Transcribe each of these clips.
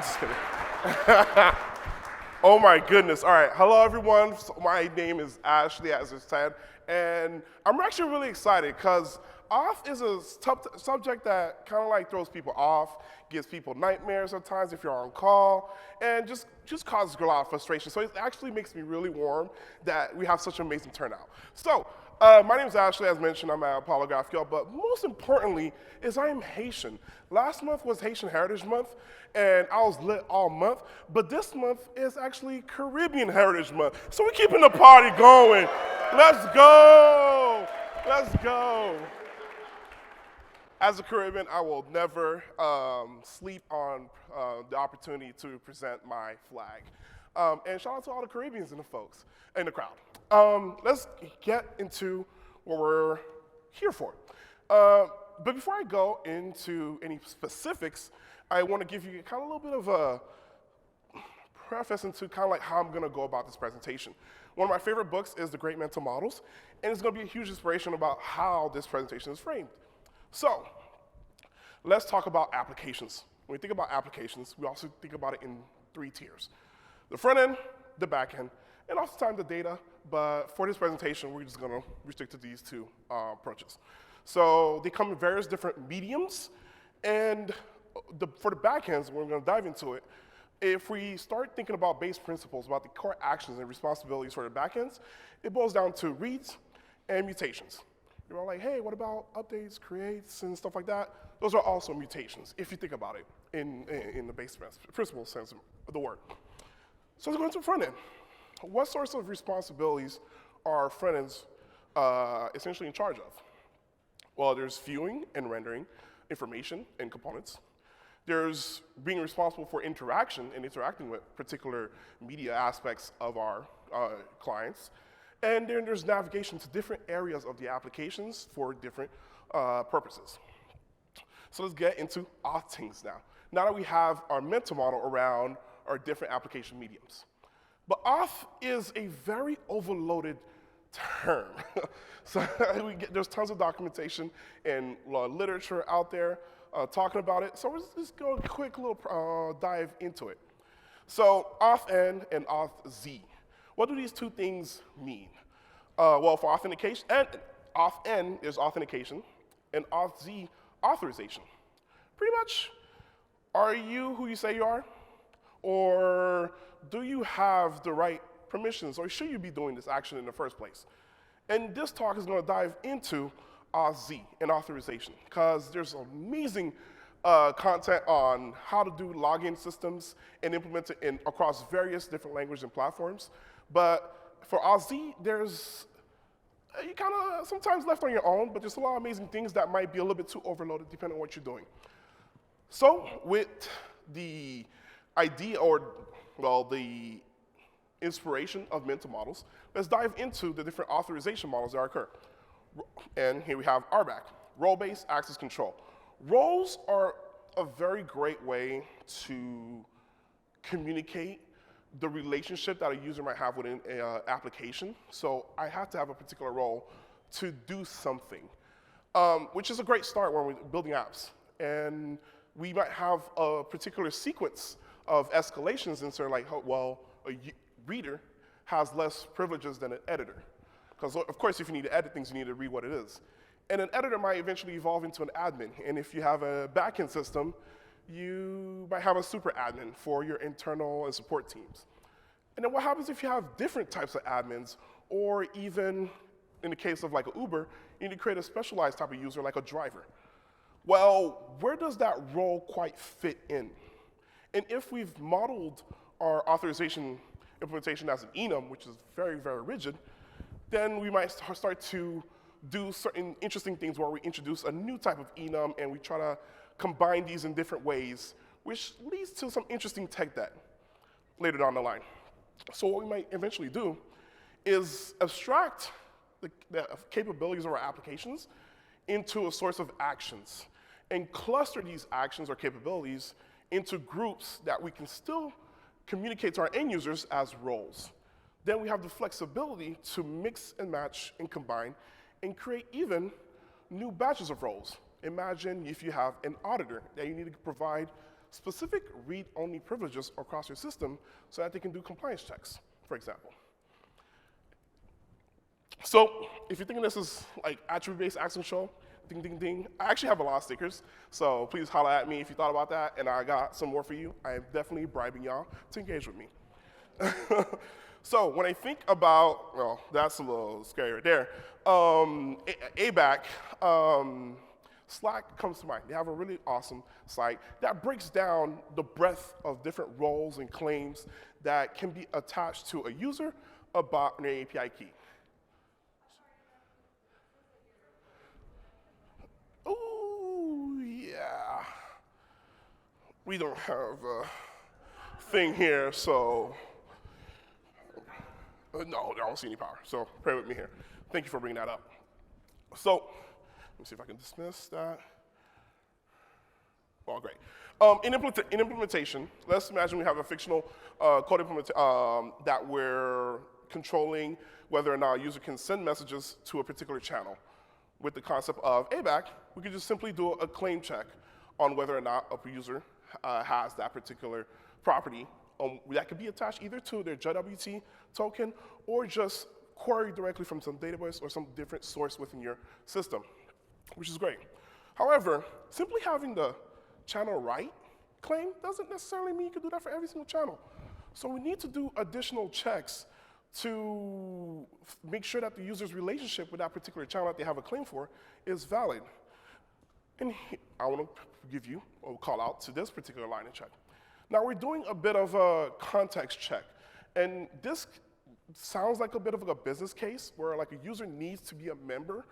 Just kidding. Oh my goodness. All right. Hello, everyone. So my name is Ashley, as it said, and I'm actually really excited because AUTH is a subject that kind of like throws people off, gives people nightmares at times if you're on call, and just causes a lot of frustration. So it actually makes me really warm that we have such an amazing turnout. So my name is Ashley, as mentioned. I'm at Polygraph Girl, but most importantly is I am Haitian. Last month was Haitian Heritage Month, and I was lit all month, but this month is actually Caribbean Heritage Month. So we're keeping the party going. Let's go, let's go. As a Caribbean, I will never sleep on the opportunity to present my flag. And shout out to all the Caribbeans and the folks in the crowd. Let's get into what we're here for. But before I go into any specifics, I want to give you kind of a little bit of a preface into kind of like how I'm going to go about this presentation. One of my favorite books is The Great Mental Models, and it's going to be a huge inspiration about how this presentation is framed. So, let's talk about applications. When we think about applications, we also think about it in 3 tiers. The front end, the back end, and oftentimes the data, but for this presentation, we're just gonna restrict to these 2 approaches. So they come in various different mediums, and for the back ends, we're gonna dive into it. If we start thinking about base principles, about the core actions and responsibilities for the back ends, it boils down to reads and mutations. You're all like, hey, what about updates, creates, and stuff like that? Those are also mutations, if you think about it in the base principle sense of the word. So let's go into the front end. What sorts of responsibilities are front ends essentially in charge of? Well, there's viewing and rendering information and components. There's being responsible for interaction and interacting with particular media aspects of our clients. And then there's navigation to different areas of the applications for different purposes. So let's get into TINGZ now. Now that we have our mental model around our different application mediums. But AUTH is a very overloaded term. So there's tons of documentation and literature out there talking about it. So let's just go a quick little dive into it. So AUTH-N and AUTH-Z. What do these 2 things mean? Well, for authentication, and AUTH-N is authentication, and AUTH-Z, authorization. Pretty much, are you who you say you are? Or do you have the right permissions, or should you be doing this action in the first place? And this talk is gonna dive into AUTH-Z and authorization, because there's amazing content on how to do login systems and implement it across various different languages and platforms. But for AUTH-Z, there's, you kind of sometimes left on your own, but there's a lot of amazing things that might be a little bit too overloaded depending on what you're doing. So with the idea, or well, the inspiration of mental models, let's dive into the different authorization models that occur. And here we have RBAC, role-based access control. Roles are a very great way to communicate the relationship that a user might have within an application. So I have to have a particular role to do something, which is a great start when we're building apps. And we might have a particular sequence of escalations, and so like, well, a reader has less privileges than an editor. Because of course, if you need to edit things, you need to read what it is. And an editor might eventually evolve into an admin. And if you have a backend system, you might have a super admin for your internal and support teams. And then what happens if you have different types of admins, or even in the case of like an Uber, you need to create a specialized type of user like a driver. Well, where does that role quite fit in? And if we've modeled our authorization implementation as an enum, which is very, very rigid, then we might start to do certain interesting things where we introduce a new type of enum and we try to combine these in different ways, which leads to some interesting tech debt later down the line. So what we might eventually do is abstract the capabilities of our applications into a source of actions and cluster these actions or capabilities into groups that we can still communicate to our end users as roles. Then we have the flexibility to mix and match and combine and create even new batches of roles. Imagine if you have an auditor that you need to provide specific read-only privileges across your system so that they can do compliance checks, for example. So if you're thinking this is like attribute-based access control, ding, ding, ding, I actually have a lot of stickers, so please holler at me if you thought about that, and I got some more for you. I am definitely bribing y'all to engage with me. So when I think about, well, that's a little scary right there, ABAC, Slack comes to mind. They have a really awesome site that breaks down the breadth of different roles and claims that can be attached to a user, a bot, and an API key. Ooh, yeah. We don't have a thing here, so no, I don't see any power, so pray with me here. Thank you for bringing that up. So, let me see if I can dismiss that. Oh, great. In implementation, let's imagine we have a fictional code implementation that we're controlling whether or not a user can send messages to a particular channel. With the concept of ABAC, we could just simply do a claim check on whether or not a user has that particular property that could be attached either to their JWT token or just query directly from some database or some different source within your system, which is great. However, simply having the channel right claim doesn't necessarily mean you can do that for every single channel. So we need to do additional checks to make sure that the user's relationship with that particular channel that they have a claim for is valid. And I want to give you a call out to this particular line of check. Now we're doing a bit of a context check, and this sounds like a bit of a business case where like a user needs to be a member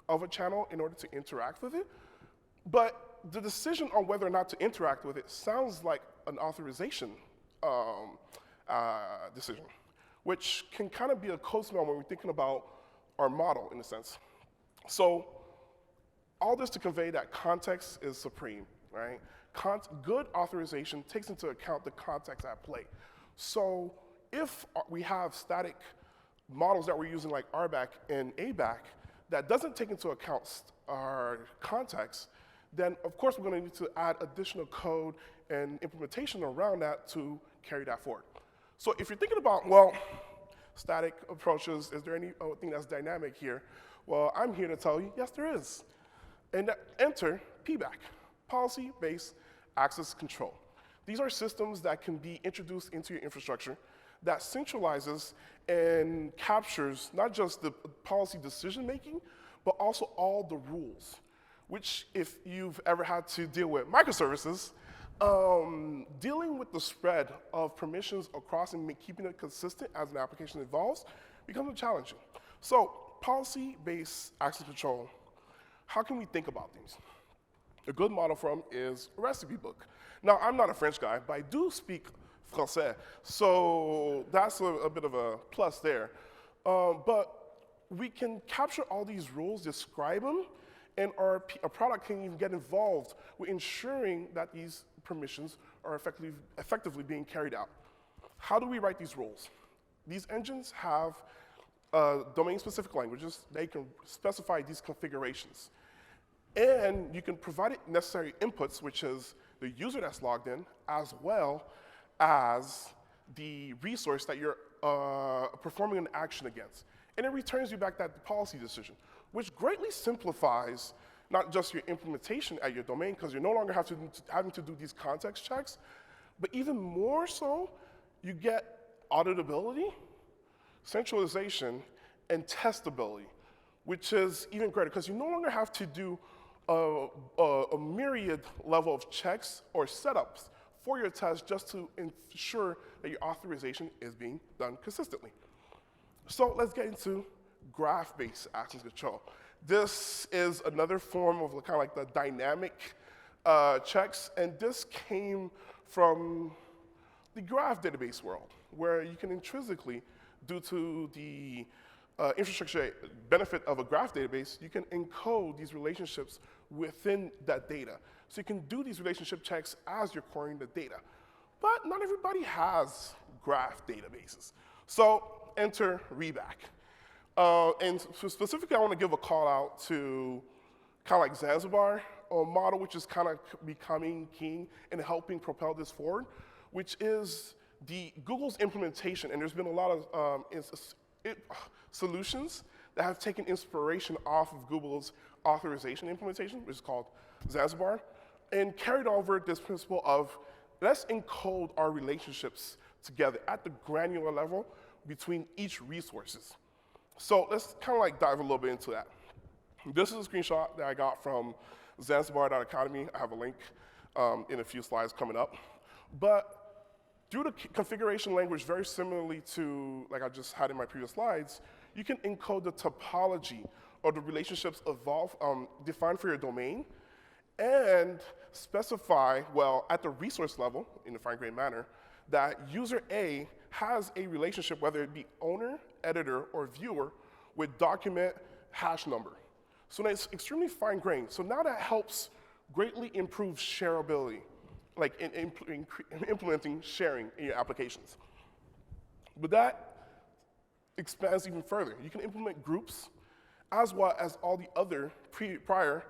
of a channel in order to interact with it, but the decision on whether or not to interact with it sounds like an authorization decision, which can kind of be a code smell when we're thinking about our model in a sense. So all this to convey that context is supreme, right? Good authorization takes into account the context at play. So if we have static models that we're using like RBAC and ABAC that doesn't take into account our context, then of course we're going to need to add additional code and implementation around that to carry that forward. So if you're thinking about, well, static approaches, is there anything that's dynamic here? Well, I'm here to tell you, yes, there is. And enter PBAC, policy-based access control. These are systems that can be introduced into your infrastructure that centralizes and captures not just the policy decision-making, but also all the rules, which if you've ever had to deal with microservices, dealing with the spread of permissions across and keeping it consistent as an application evolves becomes challenging. So policy-based access control, how can we think about things? A good model for them is a recipe book. Now, I'm not a French guy, but I do speak Français, so that's a bit of a plus there. But we can capture all these rules, describe them, and our product can even get involved with ensuring that these permissions are effectively being carried out. How do we write these rules? These engines have domain-specific languages. They can specify these configurations. And you can provide it necessary inputs, which is the user that's logged in, as well as the resource that you're performing an action against. And it returns you back that policy decision, which greatly simplifies not just your implementation at your domain, because you're no longer having to do these context checks, but even more so, you get auditability, centralization, and testability, which is even greater, because you no longer have to do a myriad level of checks or setups for your test just to ensure that your authorization is being done consistently. So let's get into graph-based access control. This is another form of kind of like the dynamic checks, and this came from the graph database world, where you can intrinsically, due to the infrastructure benefit of a graph database, you can encode these relationships within that data. So you can do these relationship checks as you're querying the data. But not everybody has graph databases. So enter RBAC. And so specifically, I want to give a call out to kind of like Zanzibar model which is kind of becoming key in helping propel this forward, which is the Google's implementation. And there's been a lot of solutions that have taken inspiration off of Google's authorization implementation, which is called Zanzibar, and carried over this principle of let's encode our relationships together at the granular level between each resources. So let's kind of like dive a little bit into that. This is a screenshot that I got from Zanzibar.academy. I have a link in a few slides coming up. But through the configuration language, very similarly to like I just had in my previous slides, you can encode the topology or the relationships defined for your domain and specify, well, at the resource level, in a fine-grained manner, that user A has a relationship, whether it be owner, editor, or viewer, with document hash number. So that's extremely fine-grained. So now that helps greatly improve shareability, like in implementing sharing in your applications. But that expands even further. You can implement groups as well as all the other prior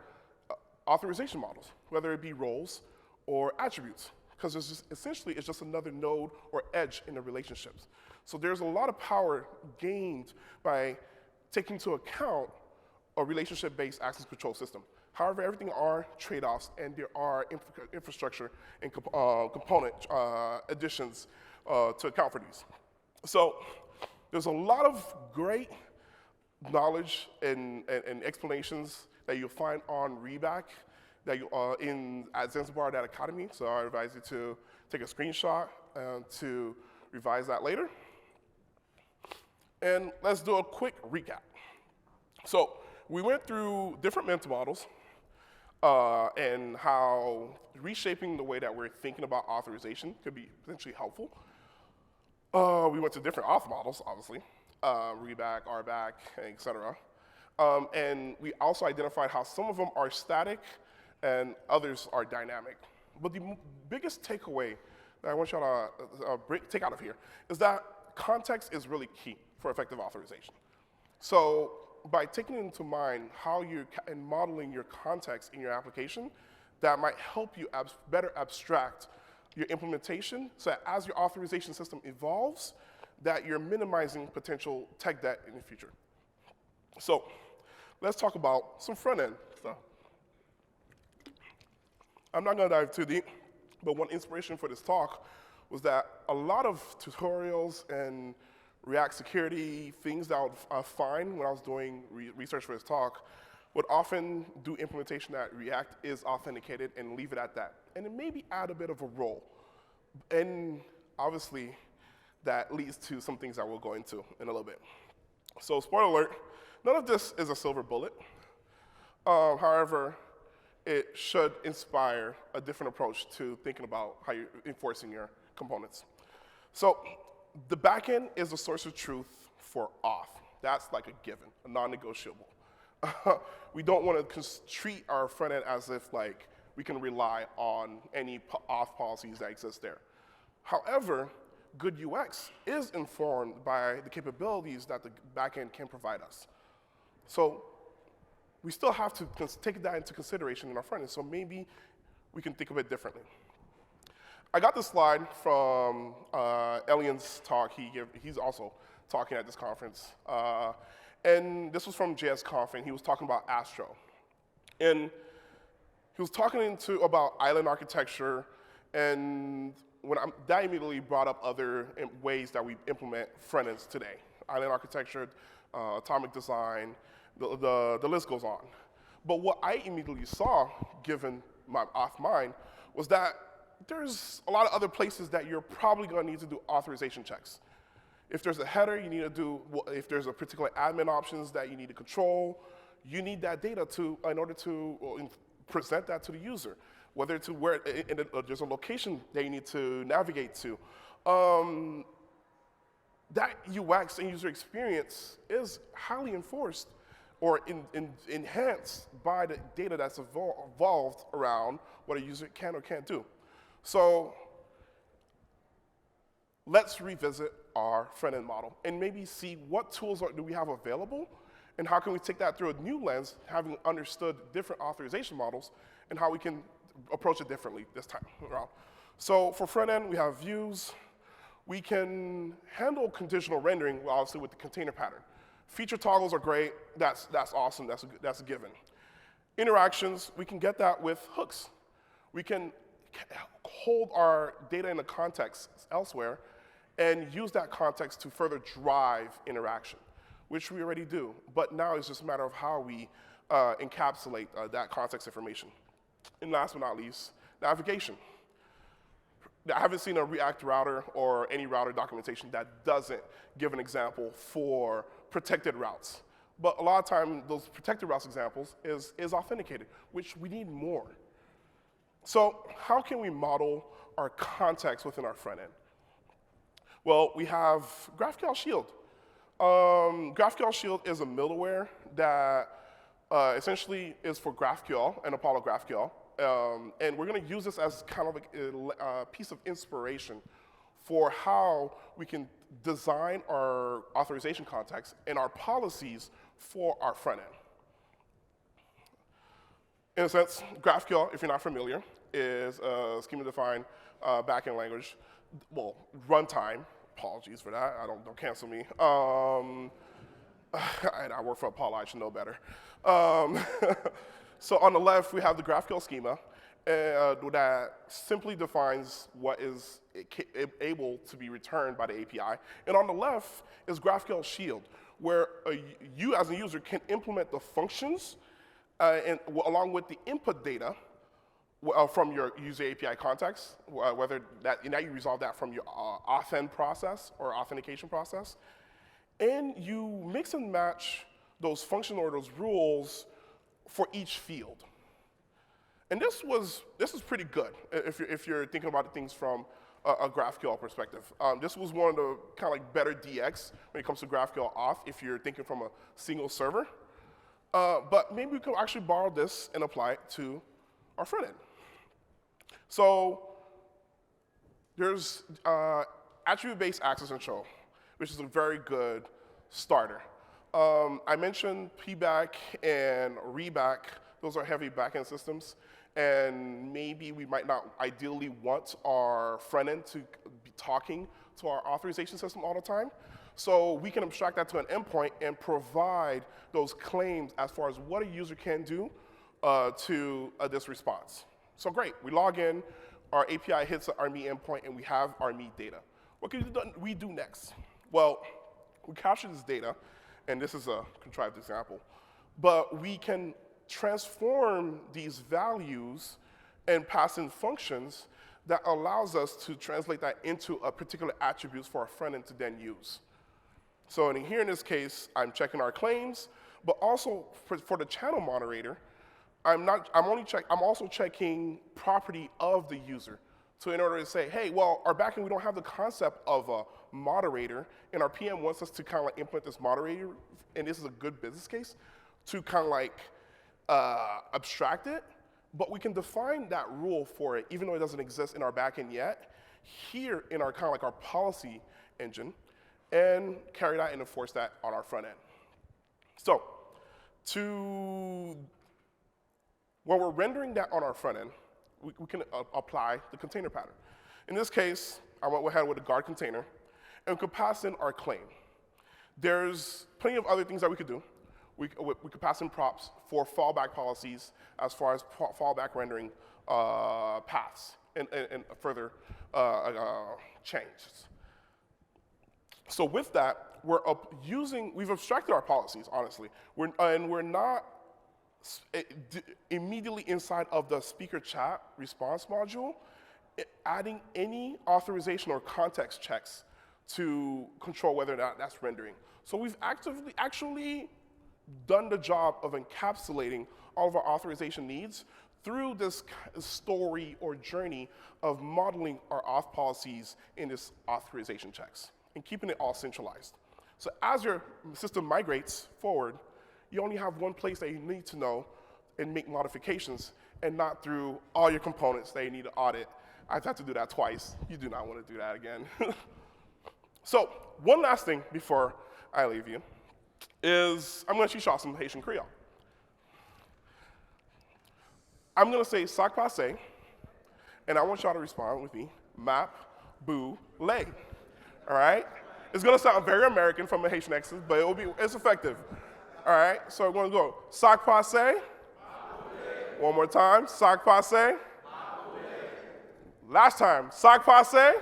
authorization models, whether it be roles or attributes, because essentially it's just another node or edge in the relationships. So there's a lot of power gained by taking into account a relationship-based access control system. However, everything are trade-offs, and there are infrastructure and component additions to account for these. So there's a lot of great knowledge and explanations that you'll find on Reback that at Zanzibar.academy. So I advise you to take a screenshot to revise that later. And let's do a quick recap. So we went through different mental models and how reshaping the way that we're thinking about authorization could be potentially helpful. We went to different auth models, obviously, Reback, RBAC, et cetera. And we also identified how some of them are static and others are dynamic. But the biggest takeaway that I want y'all to take out of here is that context is really key for effective authorization. So by taking into mind how you're modeling your context in your application, that might help you better abstract your implementation so that as your authorization system evolves, that you're minimizing potential tech debt in the future. So let's talk about some front-end stuff. I'm not gonna dive too deep, but one inspiration for this talk was that a lot of tutorials and React security things that I would find when I was doing research for this talk would often do implementation that React is authenticated and leave it at that. And then maybe add a bit of a role. And obviously, that leads to some things that we'll go into in a little bit. So spoiler alert, none of this is a silver bullet. However, it should inspire a different approach to thinking about how you're enforcing your components. So the backend is a source of truth for auth. That's like a given, a non-negotiable. We don't want to treat our front end as if like we can rely on any auth policies that exist there. However, good UX is informed by the capabilities that the backend can provide us. So we still have to take that into consideration in our front end, so maybe we can think of it differently. I got this slide from Elian's talk. He's also talking at this conference. And this was from JSConf, and he was talking about Astro. And he was talking about island architecture, and that immediately brought up other ways that we implement front ends today. Island architecture, atomic design, the list goes on. But what I immediately saw, given my auth mind, was that there's a lot of other places that you're probably gonna need to do authorization checks. If there's a header you need to do, if there's a particular admin options that you need to control, you need that data in order to present that to the user. Whether to where there's a location that you need to navigate to. That UX and user experience is highly enforced or enhanced by the data that's evolved around what a user can or can't do. So let's revisit our front-end model and maybe see what tools do we have available and how can we take that through a new lens, having understood different authorization models, and how we can approach it differently this time around. So for front end, we have views. We can handle conditional rendering, obviously, with the container pattern. Feature toggles are great. That's awesome. That's a given. Interactions, we can get that with hooks. We can hold our data in the context elsewhere and use that context to further drive interaction, which we already do. But now it's just a matter of how we encapsulate that context information. And last but not least, navigation. I haven't seen a React router or any router documentation that doesn't give an example for protected routes. But a lot of time, those protected routes examples is authenticated, which we need more. So how can we model our context within our front end? Well, we have GraphQL Shield. GraphQL Shield is a middleware that essentially is for GraphQL and Apollo GraphQL. And we're going to use this as kind of a piece of inspiration for how we can design our authorization context and our policies for our front end. In a sense, GraphQL, if you're not familiar, is a schema-defined backend language. Well, runtime. Apologies for that. Don't cancel me. I work for Apollo. I should know better. So on the left, we have the GraphQL schema that simply defines what is able to be returned by the API. And on the left is GraphQL Shield, where you as a user can implement the functions along with the input data from your user API context, whether now you resolve that from your authn process or authentication process. And you mix and match those functions or those rules for each field. And this is pretty good if you're thinking about things from a GraphQL perspective. This was one of the kind of like better DX when it comes to GraphQL auth if you're thinking from a single server. But maybe we could actually borrow this and apply it to our front end. So there's attribute-based access control, which is a very good starter. I mentioned pback and reback. Those are heavy backend systems. And maybe we might not ideally want our front end to be talking to our authorization system all the time. So we can abstract that to an endpoint and provide those claims as far as what a user can do to this response. So great, we log in, our API hits our me endpoint, and we have our me data. What can we do next? Well, we capture this data, and this is a contrived example, but we can transform these values and pass in functions that allows us to translate that into a particular attributes for our front end to then use. So here in this case, I'm checking our claims, but also for the channel moderator, I'm also checking property of the user. So in order to say, hey, well, our backend, we don't have the concept of a moderator, and our PM wants us to kind of like implement this moderator, and this is a good business case, to kind of like abstract it, but we can define that rule for it, even though it doesn't exist in our backend yet, here in our kind of like our policy engine, and carry that and enforce that on our front end. So when we're rendering that on our front end, we can apply the container pattern. In this case, I went ahead with a guard container, and we could pass in our claim. There's plenty of other things that we could do. We could pass in props for fallback policies as far as fallback rendering paths and further changes. So with that, we've abstracted our policies, honestly. We're not immediately inside of the speaker chat response module, adding any authorization or context checks to control whether or not that's rendering. So we've actually done the job of encapsulating all of our authorization needs through this story or journey of modeling our auth policies in this authorization checks and keeping it all centralized. So as your system migrates forward, you only have one place that you need to know and make modifications, and not through all your components that you need to audit. I've had to do that twice. You do not want to do that again. So one last thing before I leave you is I'm going to teach y'all some Haitian Creole. I'm going to say sac passe, and I want y'all to respond with me. Map, boo, lay. All right? It's going to sound very American from a Haitian accent, but it's effective. All right? So we're going to go sac passe. One more time. Sac passe. Last time. Sac passe.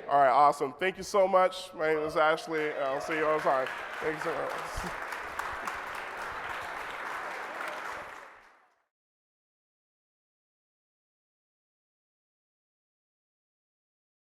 All right, awesome. Thank you so much. My name is Ashley. I'll see you all the time. Thank you so much.